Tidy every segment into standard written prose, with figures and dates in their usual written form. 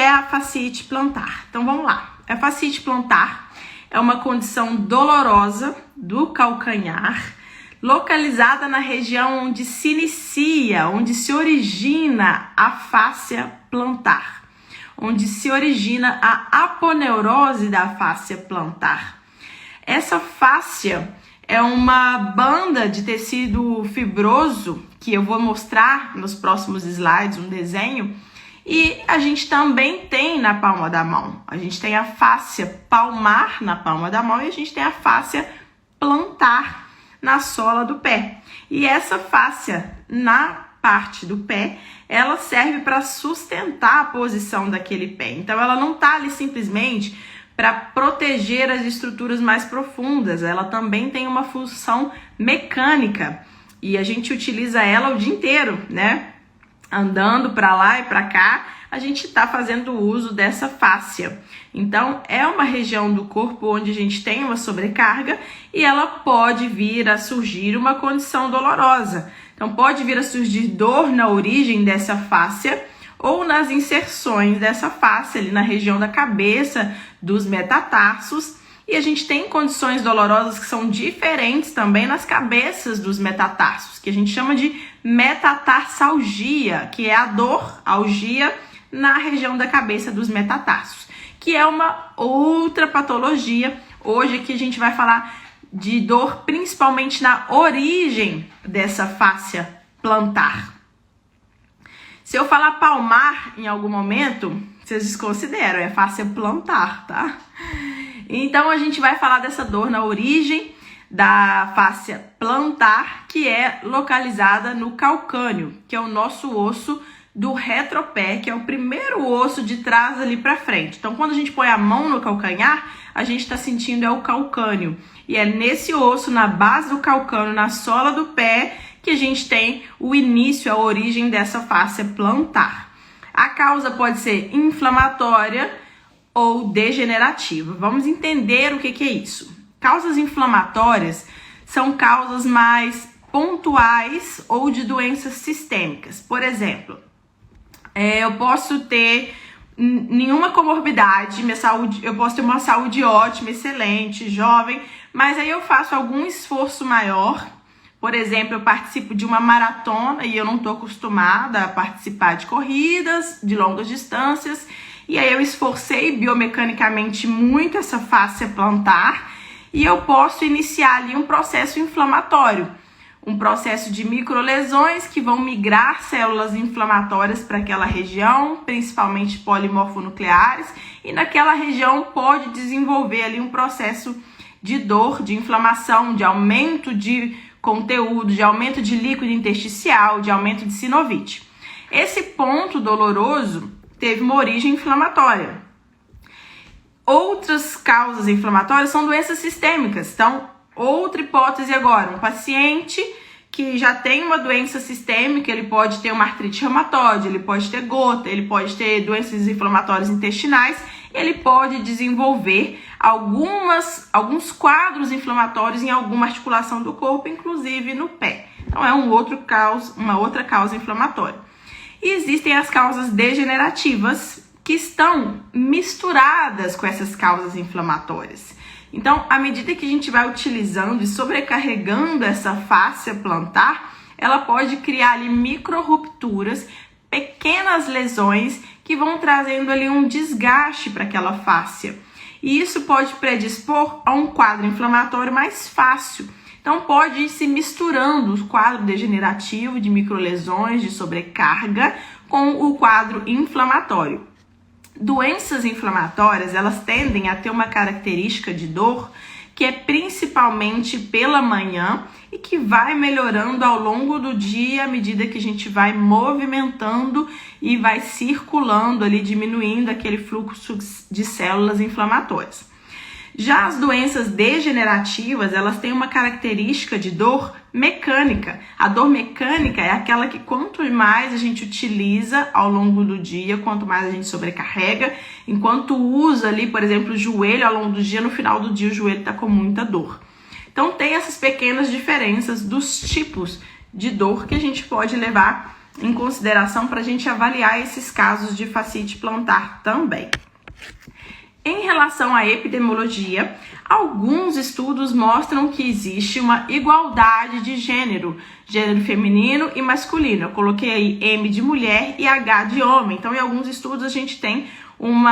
é a fasciite plantar? Então vamos lá. A fasciite plantar é uma condição dolorosa do calcanhar, localizada na região onde se inicia, onde se origina a fáscia plantar, onde se origina a aponeurose da fáscia plantar. Essa fáscia é uma banda de tecido fibroso, que eu vou mostrar nos próximos slides, um desenho, e a gente também tem na palma da mão. A gente tem a fáscia palmar na palma da mão e a gente tem a fáscia plantar na sola do pé. E essa fáscia na parte do pé, ela serve para sustentar a posição daquele pé. Então ela não está ali simplesmente para proteger as estruturas mais profundas, ela também tem uma função mecânica e a gente utiliza ela o dia inteiro, né? Andando para lá e para cá, a gente está fazendo uso dessa fáscia. Então, é uma região do corpo onde a gente tem uma sobrecarga e ela pode vir a surgir uma condição dolorosa. Então, pode vir a surgir dor na origem dessa fáscia ou nas inserções dessa fáscia ali na região da cabeça, dos metatarsos. E a gente tem condições dolorosas que são diferentes também nas cabeças dos metatarsos, que a gente chama de metatarsalgia, que é a dor, algia, na região da cabeça dos metatarsos, que é uma outra patologia. Hoje aqui a gente vai falar de dor principalmente na origem dessa fáscia plantar. Se eu falar palmar em algum momento, vocês desconsideram, é fáscia plantar, tá? Então a gente vai falar dessa dor na origem da fáscia plantar, que é localizada no calcâneo, que é o nosso osso do retropé, que é o primeiro osso de trás ali para frente. Então quando a gente põe a mão no calcanhar, a gente está sentindo o calcâneo. E é nesse osso, na base do calcâneo, na sola do pé, que a gente tem o início, a origem dessa fáscia plantar. A causa pode ser inflamatória ou degenerativa. Vamos entender o que é isso. Causas inflamatórias são causas mais pontuais ou de doenças sistêmicas. Por exemplo, eu posso ter nenhuma comorbidade, eu posso ter uma saúde ótima, excelente, jovem, mas aí eu faço algum esforço maior. Por exemplo, eu participo de uma maratona e eu não estou acostumada a participar de corridas de longas distâncias. E aí eu esforcei biomecanicamente muito essa fáscia plantar e eu posso iniciar ali um processo inflamatório. Um processo de microlesões que vão migrar células inflamatórias para aquela região, principalmente polimorfonucleares. E naquela região pode desenvolver ali um processo de dor, de inflamação, de aumento de conteúdo, de aumento de líquido intersticial, de aumento de sinovite. Esse ponto doloroso teve uma origem inflamatória. Outras causas inflamatórias são doenças sistêmicas. Então, outra hipótese agora, um paciente que já tem uma doença sistêmica, ele pode ter uma artrite reumatoide, ele pode ter gota, ele pode ter doenças inflamatórias intestinais, ele pode desenvolver alguns quadros inflamatórios em alguma articulação do corpo, inclusive no pé. Então, é uma outra causa inflamatória. E existem as causas degenerativas que estão misturadas com essas causas inflamatórias. Então, à medida que a gente vai utilizando e sobrecarregando essa fáscia plantar, ela pode criar ali micro-rupturas, pequenas lesões que vão trazendo ali um desgaste para aquela fáscia. E isso pode predispor a um quadro inflamatório mais fácil. Então, pode ir se misturando o quadro degenerativo de microlesões, de sobrecarga, com o quadro inflamatório. Doenças inflamatórias, elas tendem a ter uma característica de dor que é principalmente pela manhã e que vai melhorando ao longo do dia à medida que a gente vai movimentando e vai circulando ali, diminuindo aquele fluxo de células inflamatórias. Já as doenças degenerativas, elas têm uma característica de dor mecânica. A dor mecânica é aquela que quanto mais a gente utiliza ao longo do dia, quanto mais a gente sobrecarrega, enquanto usa ali, por exemplo, o joelho ao longo do dia, no final do dia o joelho está com muita dor. Então tem essas pequenas diferenças dos tipos de dor que a gente pode levar em consideração para a gente avaliar esses casos de fascite plantar também. Em relação à epidemiologia, alguns estudos mostram que existe uma igualdade de gênero feminino e masculino. Eu coloquei aí M de mulher e H de homem. Então, em alguns estudos a gente tem um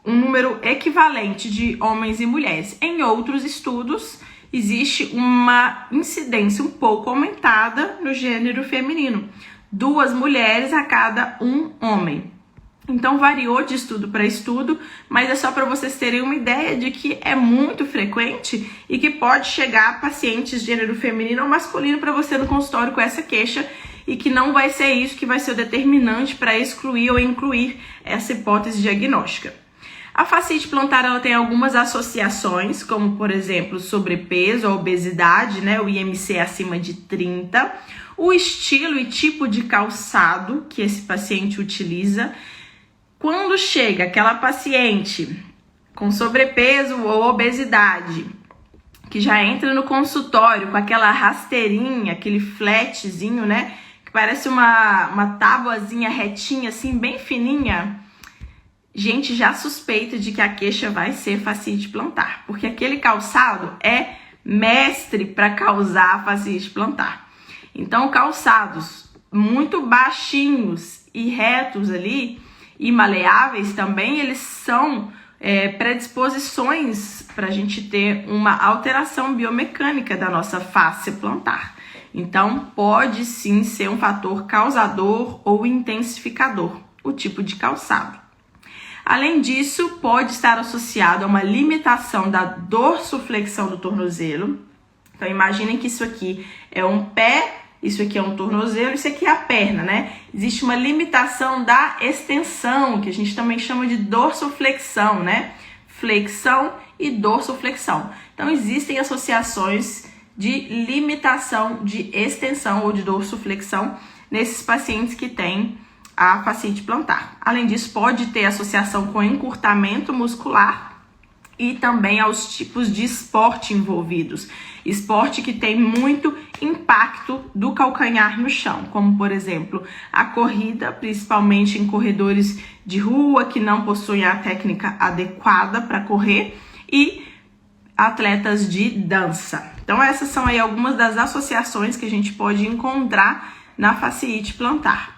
número equivalente de homens e mulheres. Em outros estudos, existe uma incidência um pouco aumentada no gênero feminino. 2 mulheres a cada 1 homem. Então, variou de estudo para estudo, mas é só para vocês terem uma ideia de que é muito frequente e que pode chegar a pacientes de gênero feminino ou masculino para você no consultório com essa queixa e que não vai ser isso que vai ser o determinante para excluir ou incluir essa hipótese diagnóstica. A fascite plantar ela tem algumas associações, como, por exemplo, sobrepeso, a obesidade, né, o IMC acima de 30, o estilo e tipo de calçado que esse paciente utiliza. Quando chega aquela paciente com sobrepeso ou obesidade, que já entra no consultório com aquela rasteirinha, aquele flatzinho, né? Que parece uma tábuazinha retinha, assim, bem fininha, gente já suspeita de que a queixa vai ser fascite plantar, porque aquele calçado é mestre para causar fascite plantar. Então, calçados muito baixinhos e retos ali, e maleáveis também, eles são predisposições para a gente ter uma alteração biomecânica da nossa face plantar. Então, pode sim ser um fator causador ou intensificador, o tipo de calçado. Além disso, pode estar associado a uma limitação da dorsoflexão do tornozelo. Então, imaginem que isso aqui é um pé, isso aqui é um tornozelo, isso aqui é a perna, né? Existe uma limitação da extensão, que a gente também chama de dorsoflexão, né? Flexão e dorsoflexão. Então, existem associações de limitação de extensão ou de dorsoflexão nesses pacientes que têm a fascite plantar. Além disso, pode ter associação com encurtamento muscular e também aos tipos de esporte envolvidos. Esporte que tem muito impacto do calcanhar no chão, como por exemplo a corrida, principalmente em corredores de rua que não possuem a técnica adequada para correr, e atletas de dança. Então essas são aí algumas das associações que a gente pode encontrar na fascite plantar.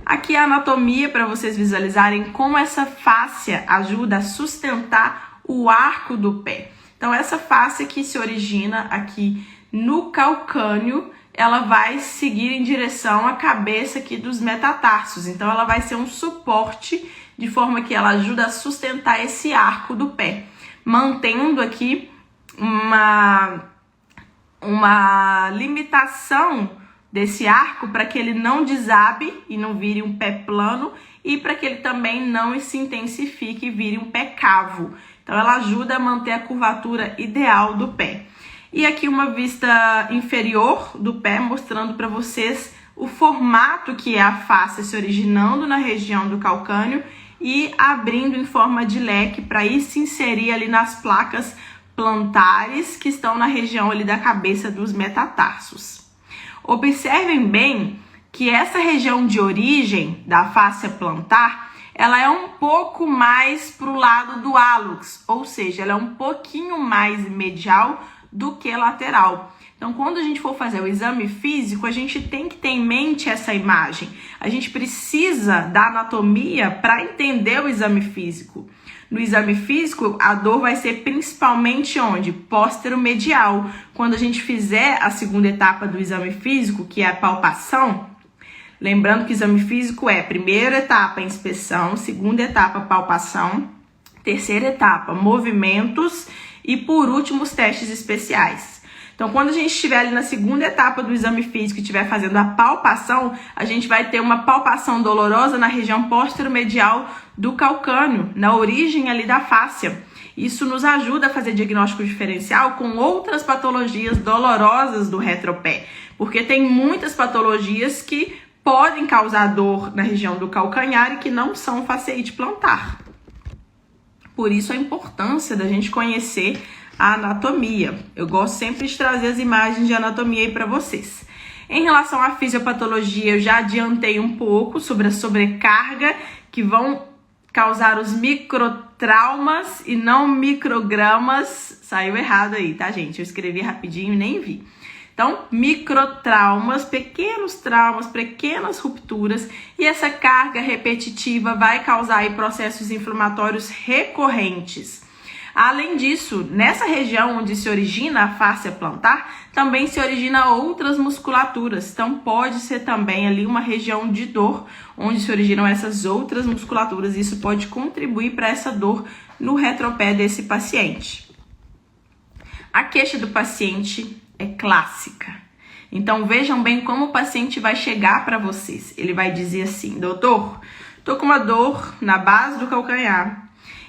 Aqui a anatomia para vocês visualizarem como essa fáscia ajuda a sustentar o arco do pé. Então, essa fáscia que se origina aqui no calcâneo, ela vai seguir em direção à cabeça aqui dos metatarsos. Então, ela vai ser um suporte de forma que ela ajuda a sustentar esse arco do pé, mantendo aqui uma limitação desse arco para que ele não desabe e não vire um pé plano e para que ele também não se intensifique e vire um pé cavo. Então, ela ajuda a manter a curvatura ideal do pé. E aqui uma vista inferior do pé, mostrando para vocês o formato que é a face se originando na região do calcâneo e abrindo em forma de leque para ir se inserir ali nas placas plantares que estão na região ali da cabeça dos metatarsos. Observem bem que essa região de origem da face plantar, ela é um pouco mais para o lado do hálux, ou seja, ela é um pouquinho mais medial do que lateral. Então, quando a gente for fazer o exame físico, a gente tem que ter em mente essa imagem. A gente precisa da anatomia para entender o exame físico. No exame físico, a dor vai ser principalmente onde? Póstero-medial. Quando a gente fizer a segunda etapa do exame físico, que é a palpação, lembrando que o exame físico é primeira etapa inspeção, segunda etapa palpação, terceira etapa movimentos e por último os testes especiais. Então, quando a gente estiver ali na segunda etapa do exame físico e estiver fazendo a palpação, a gente vai ter uma palpação dolorosa na região póstero-medial do calcâneo, na origem ali da fáscia. Isso nos ajuda a fazer diagnóstico diferencial com outras patologias dolorosas do retropé, porque tem muitas patologias que podem causar dor na região do calcanhar e que não são fasciite plantar. Por isso a importância da gente conhecer a anatomia. Eu gosto sempre de trazer as imagens de anatomia aí para vocês. Em relação à fisiopatologia, eu já adiantei um pouco sobre a sobrecarga, que vão causar os microtraumas e não microgramas. Saiu errado aí, tá, gente? Eu escrevi rapidinho e nem vi. Então, microtraumas, pequenas rupturas, e essa carga repetitiva vai causar aí processos inflamatórios recorrentes. Além disso, nessa região onde se origina a fáscia plantar, também se origina outras musculaturas. Então, pode ser também ali uma região de dor, onde se originam essas outras musculaturas. Isso pode contribuir para essa dor no retropé desse paciente. A queixa do paciente é clássica. Então, vejam bem como o paciente vai chegar para vocês. Ele vai dizer assim: doutor, tô com uma dor na base do calcanhar.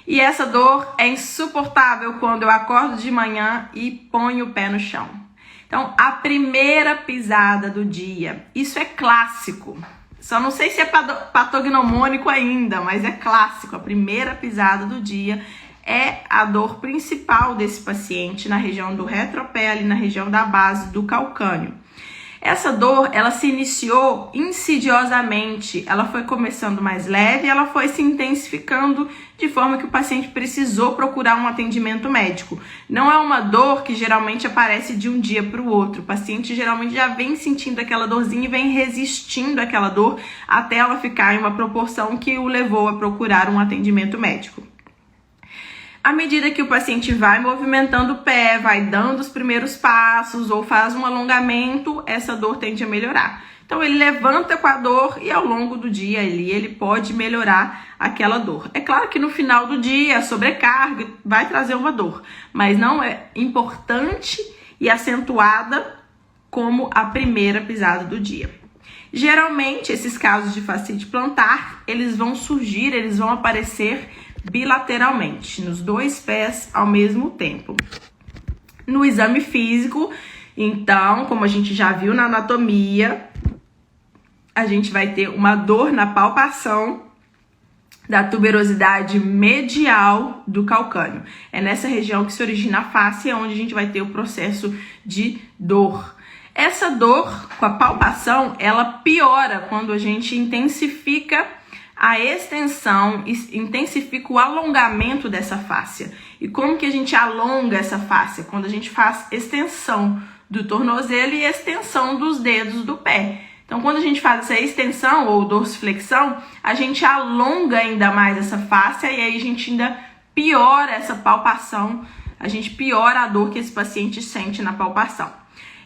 E essa dor é insuportável quando eu acordo de manhã e ponho o pé no chão. Então, a primeira pisada do dia, isso é clássico. Só não sei se é patognomônico ainda, mas é clássico. A primeira pisada do dia é a dor principal desse paciente na região do retropé, ali na região da base do calcâneo. Essa dor, ela se iniciou insidiosamente, ela foi começando mais leve, ela foi se intensificando de forma que o paciente precisou procurar um atendimento médico. Não é uma dor que geralmente aparece de um dia para o outro. O paciente geralmente já vem sentindo aquela dorzinha e vem resistindo àquela dor até ela ficar em uma proporção que o levou a procurar um atendimento médico. À medida que o paciente vai movimentando o pé, vai dando os primeiros passos ou faz um alongamento, essa dor tende a melhorar. Então, ele levanta com a dor e ao longo do dia ele pode melhorar aquela dor. É claro que no final do dia, a sobrecarga vai trazer uma dor, mas não é importante e acentuada como a primeira pisada do dia. Geralmente, esses casos de fascite plantar, eles vão surgir, eles vão aparecer bilateralmente, nos dois pés ao mesmo tempo. No exame físico, então, como a gente já viu na anatomia, a gente vai ter uma dor na palpação da tuberosidade medial do calcâneo. É nessa região que se origina a face, onde a gente vai ter o processo de dor. Essa dor com a palpação, ela piora quando a gente intensifica a extensão, intensifica o alongamento dessa fáscia. E como que a gente alonga essa fáscia? Quando a gente faz extensão do tornozelo e extensão dos dedos do pé. Então, quando a gente faz essa extensão ou dorsiflexão, a gente alonga ainda mais essa fáscia e aí a gente ainda piora essa palpação, a gente piora a dor que esse paciente sente na palpação.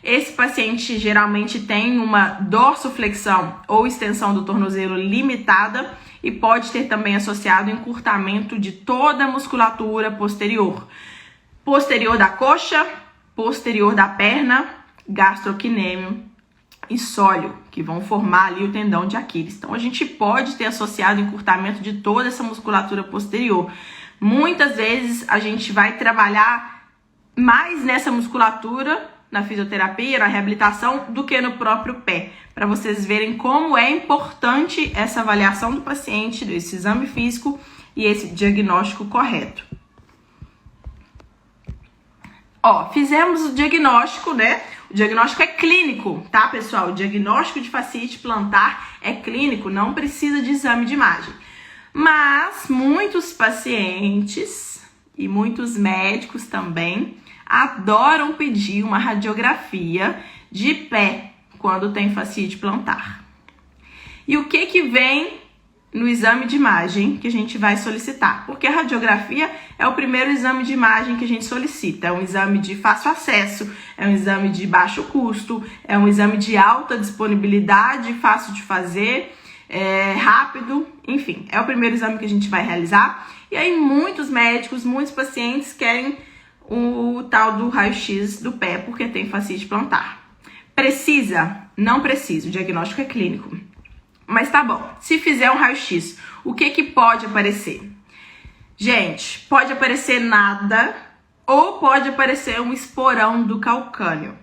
Esse paciente geralmente tem uma dorsiflexão ou extensão do tornozelo limitada e pode ter também associado encurtamento de toda a musculatura posterior. Posterior da coxa, posterior da perna, gastrocnêmio e sóleo, que vão formar ali o tendão de Aquiles. Então, a gente pode ter associado encurtamento de toda essa musculatura posterior. Muitas vezes, a gente vai trabalhar mais nessa musculatura na fisioterapia, na reabilitação, do que no próprio pé, para vocês verem como é importante essa avaliação do paciente, esse exame físico e esse diagnóstico correto. Ó, fizemos o diagnóstico, né? O diagnóstico é clínico, tá, pessoal? O diagnóstico de fascite plantar é clínico, não precisa de exame de imagem. Mas muitos pacientes e muitos médicos também adoram pedir uma radiografia de pé quando tem fascite plantar. E o que vem no exame de imagem que a gente vai solicitar? Porque a radiografia é o primeiro exame de imagem que a gente solicita. É um exame de fácil acesso, é um exame de baixo custo, é um exame de alta disponibilidade, fácil de fazer, rápido, enfim. É o primeiro exame que a gente vai realizar. E aí muitos médicos, muitos pacientes querem o tal do raio-x do pé porque tem fascite plantar. Precisa? Não precisa, o diagnóstico é clínico. Mas tá bom, se fizer um raio-x, o que pode aparecer? Gente, pode aparecer nada ou pode aparecer um esporão do calcâneo.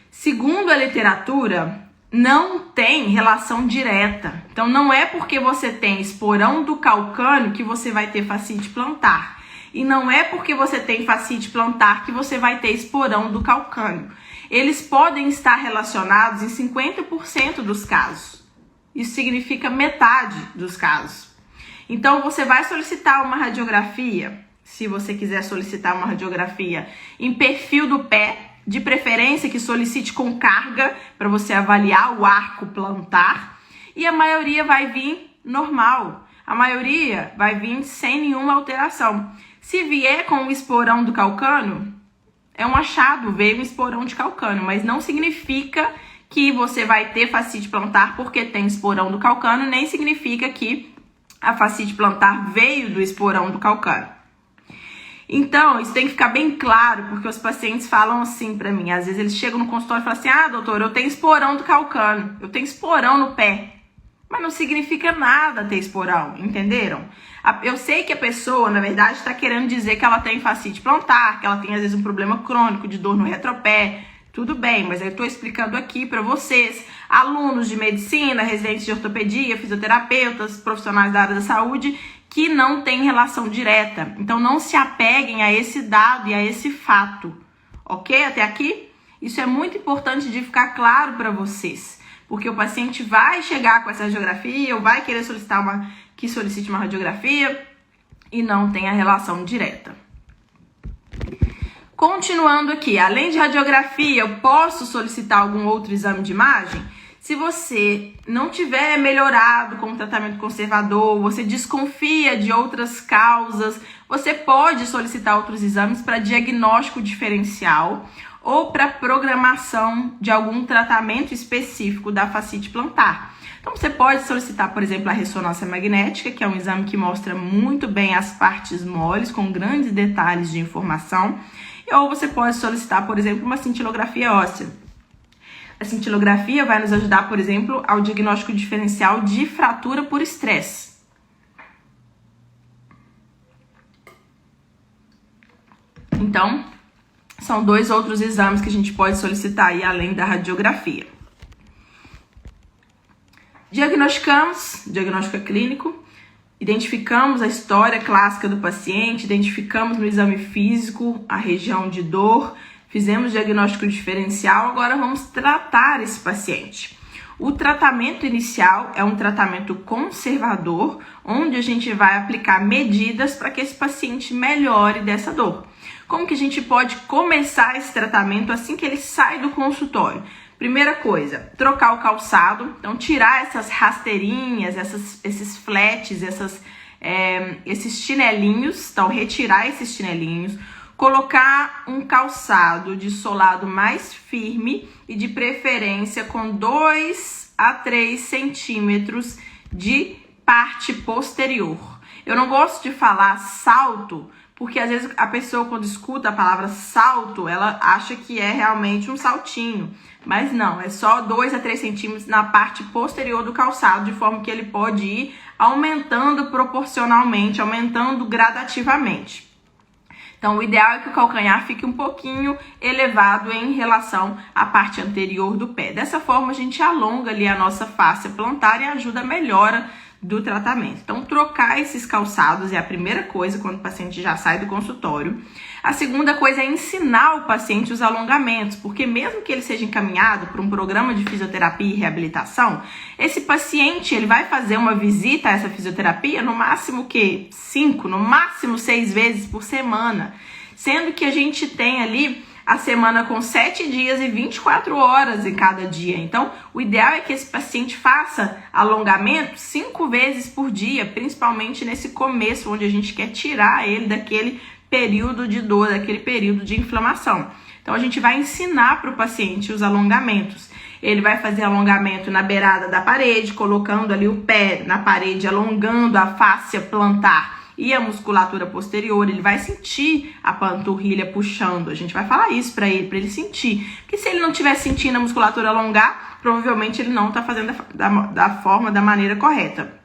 Segundo a literatura, não tem relação direta. Então, não é porque você tem esporão do calcâneo que você vai ter fascite plantar. E não é porque você tem fascite plantar que você vai ter esporão do calcâneo. eles podem estar relacionados em 50% dos casos. Isso significa metade dos casos. Então, você vai solicitar uma radiografia, se você quiser solicitar uma radiografia em perfil do pé, de preferência que solicite com carga, para você avaliar o arco plantar, e a maioria vai vir normal. A maioria vai vir sem nenhuma alteração. Se vier com o esporão do calcânio, é um achado, veio um esporão de calcânio, mas não significa que você vai ter fascite plantar porque tem esporão do calcânio, nem significa que a fascite plantar veio do esporão do calcânio. Então, isso tem que ficar bem claro, porque os pacientes falam assim pra mim, às vezes eles chegam no consultório e falam assim, ah, doutor, eu tenho esporão do calcânio, eu tenho esporão no pé. Mas não significa nada ter esporão, entenderam? Eu sei que a pessoa, na verdade, está querendo dizer que ela tem fascite plantar, que ela tem, às vezes, um problema crônico de dor no retropé. Tudo bem, mas eu estou explicando aqui para vocês, alunos de medicina, residentes de ortopedia, fisioterapeutas, profissionais da área da saúde, que não tem relação direta. Então, não se apeguem a esse dado e a esse fato. Ok? Até aqui? Isso é muito importante de ficar claro para vocês. Porque o paciente vai chegar com essa radiografia ou vai querer solicitar que solicite uma radiografia e não tem a relação direta. Continuando aqui, além de radiografia, eu posso solicitar algum outro exame de imagem? Se você não tiver melhorado com o tratamento conservador, você desconfia de outras causas, você pode solicitar outros exames para diagnóstico diferencial ou para programação de algum tratamento específico da fascite plantar. Então, você pode solicitar, por exemplo, a ressonância magnética, que é um exame que mostra muito bem as partes moles, com grandes detalhes de informação, ou você pode solicitar, por exemplo, uma cintilografia óssea. A cintilografia vai nos ajudar, por exemplo, ao diagnóstico diferencial de fratura por estresse. Então, são dois outros exames que a gente pode solicitar aí, além da radiografia. Diagnosticamos, diagnóstico clínico, identificamos a história clássica do paciente, identificamos no exame físico a região de dor, fizemos diagnóstico diferencial, agora vamos tratar esse paciente. O tratamento inicial é um tratamento conservador, onde a gente vai aplicar medidas para que esse paciente melhore dessa dor. Como que a gente pode começar esse tratamento assim que ele sai do consultório? Primeira coisa, trocar o calçado, então tirar essas rasteirinhas, esses flats, esses chinelinhos, então retirar esses chinelinhos, colocar um calçado de solado mais firme e de preferência com 2 a 3 centímetros de parte posterior. Eu não gosto de falar salto, porque às vezes a pessoa, quando escuta a palavra salto, ela acha que é realmente um saltinho. Mas não, é só 2 a 3 centímetros na parte posterior do calçado, de forma que ele pode ir aumentando proporcionalmente, aumentando gradativamente. Então, o ideal é que o calcanhar fique um pouquinho elevado em relação à parte anterior do pé. Dessa forma, a gente alonga ali a nossa fáscia plantar e ajuda a melhora do tratamento. Então, trocar esses calçados é a primeira coisa quando o paciente já sai do consultório. A segunda coisa é ensinar o paciente os alongamentos, porque mesmo que ele seja encaminhado para um programa de fisioterapia e reabilitação, esse paciente ele vai fazer uma visita a essa fisioterapia no máximo 5, no máximo 6 vezes por semana, sendo que a gente tem ali a semana com 7 dias e 24 horas em cada dia. Então, o ideal é que esse paciente faça alongamento 5 vezes por dia, principalmente nesse começo, onde a gente quer tirar ele daquele período de dor, daquele período de inflamação. Então, a gente vai ensinar para o paciente os alongamentos. Ele vai fazer alongamento na beirada da parede, colocando ali o pé na parede, alongando a fáscia plantar e a musculatura posterior. Ele vai sentir a panturrilha puxando. A gente vai falar isso para ele sentir. Porque se ele não estiver sentindo a musculatura alongar, provavelmente ele não está fazendo da maneira correta.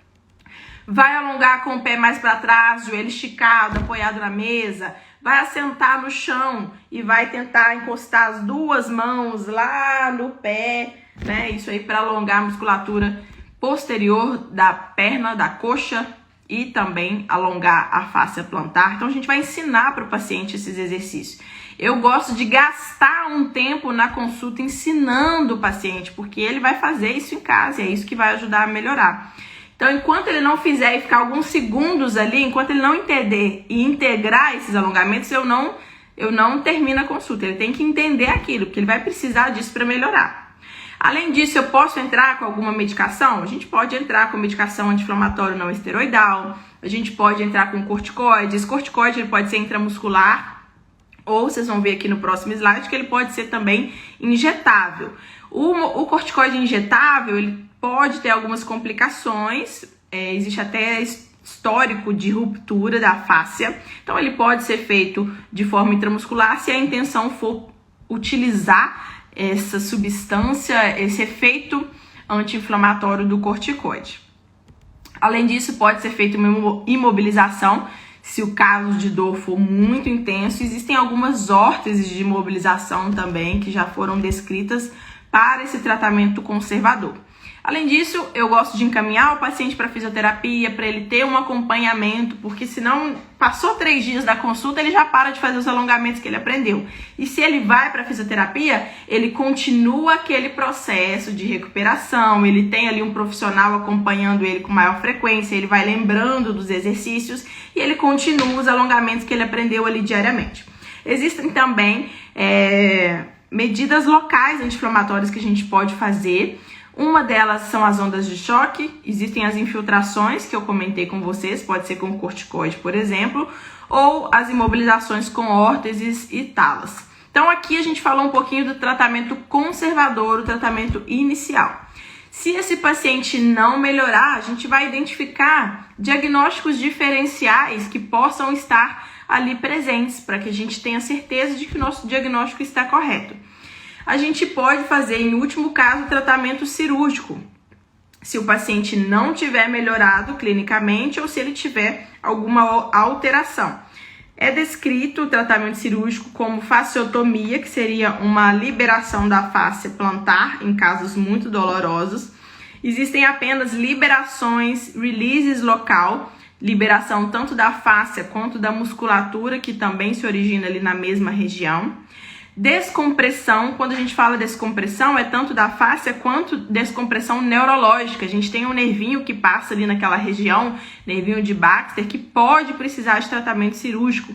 Vai alongar com o pé mais para trás, joelho esticado, apoiado na mesa. Vai assentar no chão e vai tentar encostar as 2 mãos lá no pé, né? Isso aí para alongar a musculatura posterior da perna, da coxa e também alongar a fáscia plantar. Então a gente vai ensinar para o paciente esses exercícios. Eu gosto de gastar um tempo na consulta ensinando o paciente, porque ele vai fazer isso em casa e é isso que vai ajudar a melhorar. Então, enquanto ele não fizer e ficar alguns segundos ali, enquanto ele não entender e integrar esses alongamentos, eu não termino a consulta. Ele tem que entender aquilo, porque ele vai precisar disso para melhorar. Além disso, eu posso entrar com alguma medicação? A gente pode entrar com medicação anti-inflamatória não esteroidal, a gente pode entrar com corticoide. Esse corticoide ele pode ser intramuscular, ou vocês vão ver aqui no próximo slide que ele pode ser também injetável. O corticoide injetável, ele pode ter algumas complicações, existe até histórico de ruptura da fáscia, então ele pode ser feito de forma intramuscular se a intenção for utilizar essa substância, esse efeito anti-inflamatório do corticoide. Além disso, pode ser feita uma imobilização, se o caso de dor for muito intenso. Existem algumas órteses de imobilização também que já foram descritas para esse tratamento conservador. Além disso, eu gosto de encaminhar o paciente para fisioterapia, para ele ter um acompanhamento, porque senão passou 3 dias da consulta, ele já para de fazer os alongamentos que ele aprendeu. E se ele vai para fisioterapia, ele continua aquele processo de recuperação, ele tem ali um profissional acompanhando ele com maior frequência, ele vai lembrando dos exercícios e ele continua os alongamentos que ele aprendeu ali diariamente. Existem também medidas locais anti-inflamatórias que a gente pode fazer. Uma delas são as ondas de choque, existem as infiltrações que eu comentei com vocês, pode ser com corticoide, por exemplo, ou as imobilizações com órteses e talas. Então aqui a gente falou um pouquinho do tratamento conservador, o tratamento inicial. Se esse paciente não melhorar, a gente vai identificar diagnósticos diferenciais que possam estar ali presentes, para que a gente tenha certeza de que o nosso diagnóstico está correto. A gente pode fazer, em último caso, tratamento cirúrgico, se o paciente não tiver melhorado clinicamente ou se ele tiver alguma alteração. É descrito o tratamento cirúrgico como fasciotomia, que seria uma liberação da fáscia plantar em casos muito dolorosos. Existem apenas liberações, releases local, liberação tanto da fáscia quanto da musculatura, que também se origina ali na mesma região. Descompressão, quando a gente fala descompressão, é tanto da fáscia quanto descompressão neurológica. A gente tem um nervinho que passa ali naquela região, nervinho de Baxter, que pode precisar de tratamento cirúrgico.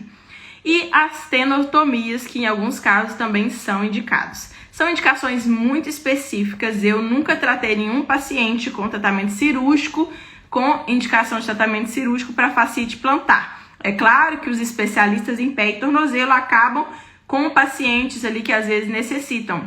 E as tenotomias, que em alguns casos também são indicados. São indicações muito específicas. Eu nunca tratei nenhum paciente com tratamento cirúrgico, com indicação de tratamento cirúrgico para fascite plantar. É claro que os especialistas em pé e tornozelo acabam com pacientes ali que às vezes necessitam.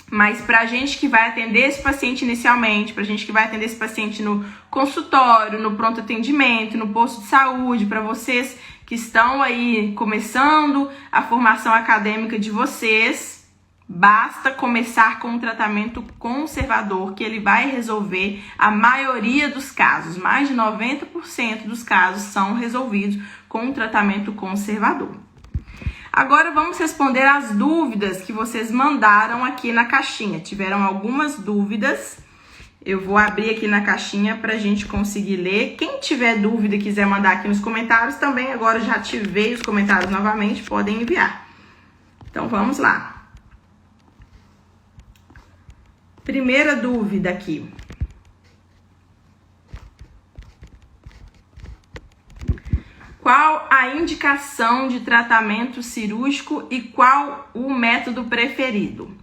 Mas para a gente que vai atender esse paciente inicialmente, para a gente que vai atender esse paciente no consultório, no pronto atendimento, no posto de saúde, para vocês que estão aí começando a formação acadêmica de vocês, basta começar com um tratamento conservador, que ele vai resolver a maioria dos casos. Mais de 90% dos casos são resolvidos com um tratamento conservador. Agora vamos responder as dúvidas que vocês mandaram aqui na caixinha. Tiveram algumas dúvidas. Eu vou abrir aqui na caixinha para a gente conseguir ler. Quem tiver dúvida e quiser mandar aqui nos comentários também, agora já ativei os comentários novamente, podem enviar. Então vamos lá. Primeira dúvida aqui. Qual a indicação de tratamento cirúrgico e qual o método preferido?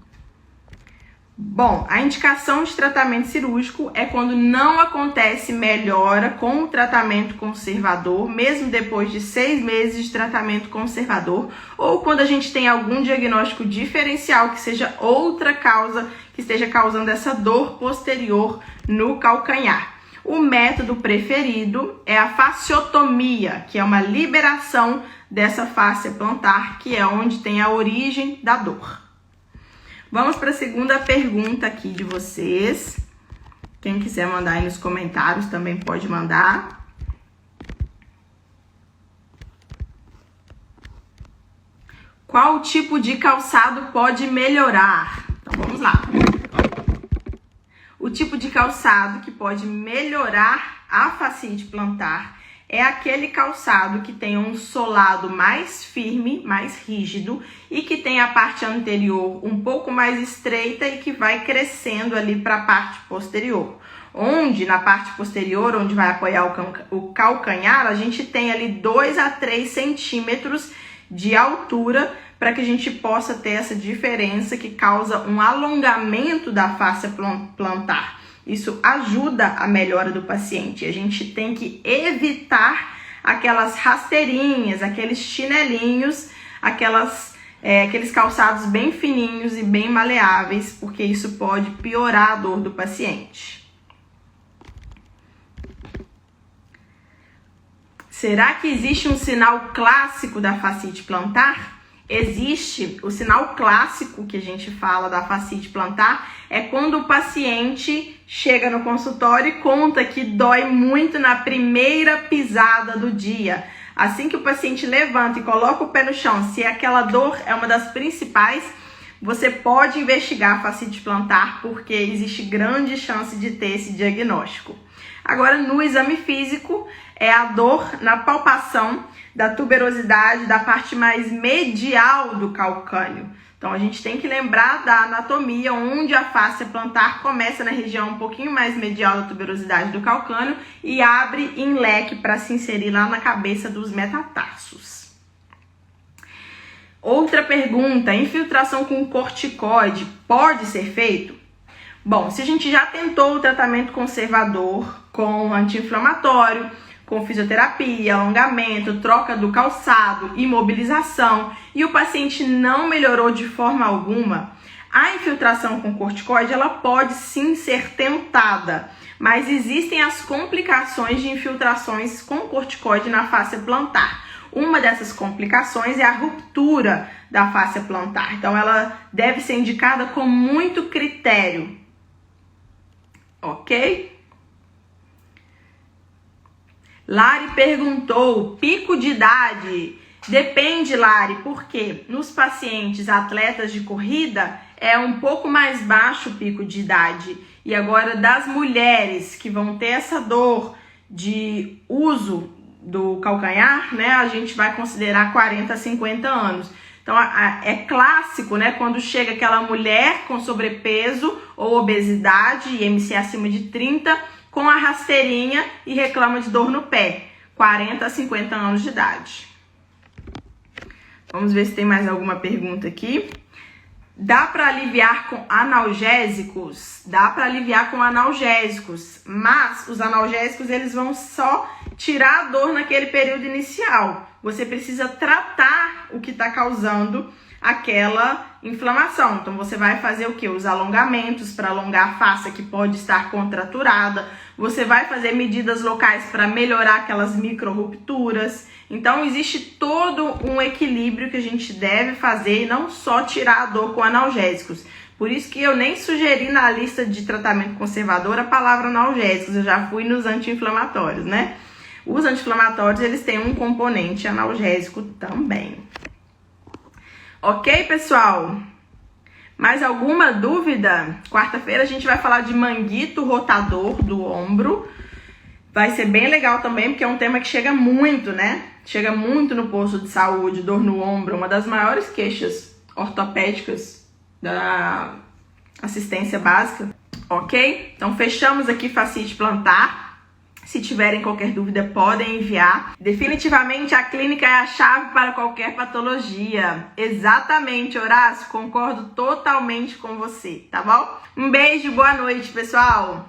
Bom, a indicação de tratamento cirúrgico é quando não acontece melhora com o tratamento conservador, mesmo depois de 6 meses de tratamento conservador, ou quando a gente tem algum diagnóstico diferencial que seja outra causa que esteja causando essa dor posterior no calcanhar. O método preferido é a fasciotomia, que é uma liberação dessa fáscia plantar, que é onde tem a origem da dor. Vamos para a segunda pergunta aqui de vocês. Quem quiser mandar aí nos comentários também pode mandar. Qual tipo de calçado pode melhorar? Então vamos lá. O tipo de calçado que pode melhorar a fascite plantar é aquele calçado que tem um solado mais firme, mais rígido e que tem a parte anterior um pouco mais estreita e que vai crescendo ali para a parte posterior. Onde na parte posterior, onde vai apoiar o calcanhar, a gente tem ali 2 a 3 centímetros de altura para que a gente possa ter essa diferença que causa um alongamento da fáscia plantar. Isso ajuda a melhora do paciente. A gente tem que evitar aquelas rasteirinhas, aqueles chinelinhos, aqueles calçados bem fininhos e bem maleáveis, porque isso pode piorar a dor do paciente. Será que existe um sinal clássico da fascite plantar? Existe. O sinal clássico que a gente fala da fascite plantar é quando o paciente chega no consultório e conta que dói muito na primeira pisada do dia. Assim que o paciente levanta e coloca o pé no chão, se aquela dor é uma das principais, você pode investigar a fascite plantar, porque existe grande chance de ter esse diagnóstico. Agora, no exame físico, é a dor na palpação da tuberosidade da parte mais medial do calcânio. Então, a gente tem que lembrar da anatomia, onde a fáscia plantar começa na região um pouquinho mais medial da tuberosidade do calcânio e abre em leque para se inserir lá na cabeça dos metatarsos. Outra pergunta, infiltração com corticoide pode ser feito? Bom, se a gente já tentou o tratamento conservador com anti-inflamatório, com fisioterapia, alongamento, troca do calçado, imobilização, e o paciente não melhorou de forma alguma, a infiltração com corticoide ela pode sim ser tentada, mas existem as complicações de infiltrações com corticoide na fáscia plantar. Uma dessas complicações é a ruptura da fáscia plantar, então ela deve ser indicada com muito critério, ok? Lari perguntou, pico de idade? Depende, Lari, porque nos pacientes atletas de corrida é um pouco mais baixo o pico de idade. E agora das mulheres que vão ter essa dor de uso do calcanhar, né, a gente vai considerar 40 a 50 anos. Então é clássico, né, quando chega aquela mulher com sobrepeso ou obesidade, IMC acima de 30, com a rasteirinha e reclama de dor no pé, 40 a 50 anos de idade. Vamos ver se tem mais alguma pergunta aqui. Dá para aliviar com analgésicos? Dá para aliviar com analgésicos, mas os analgésicos eles vão só tirar a dor naquele período inicial. Você precisa tratar o que está causando aquela inflamação. Então você vai fazer o que? Os alongamentos para alongar a face que pode estar contraturada. Você vai fazer medidas locais para melhorar aquelas micro rupturas. Então existe todo um equilíbrio que a gente deve fazer e não só tirar a dor com analgésicos. Por isso que eu nem sugeri na lista de tratamento conservador a palavra analgésicos, eu já fui nos anti-inflamatórios, né? Os anti-inflamatórios, eles têm um componente analgésico também. Ok, pessoal? Mais alguma dúvida? Quarta-feira a gente vai falar de manguito rotador do ombro. Vai ser bem legal também, porque é um tema que chega muito, né? Chega muito no posto de saúde, dor no ombro, uma das maiores queixas ortopédicas da assistência básica. Ok? Então fechamos aqui fascite plantar. Se tiverem qualquer dúvida, podem enviar. Definitivamente, a clínica é a chave para qualquer patologia. Exatamente, Horácio. Concordo totalmente com você, tá bom? Um beijo, boa noite, pessoal!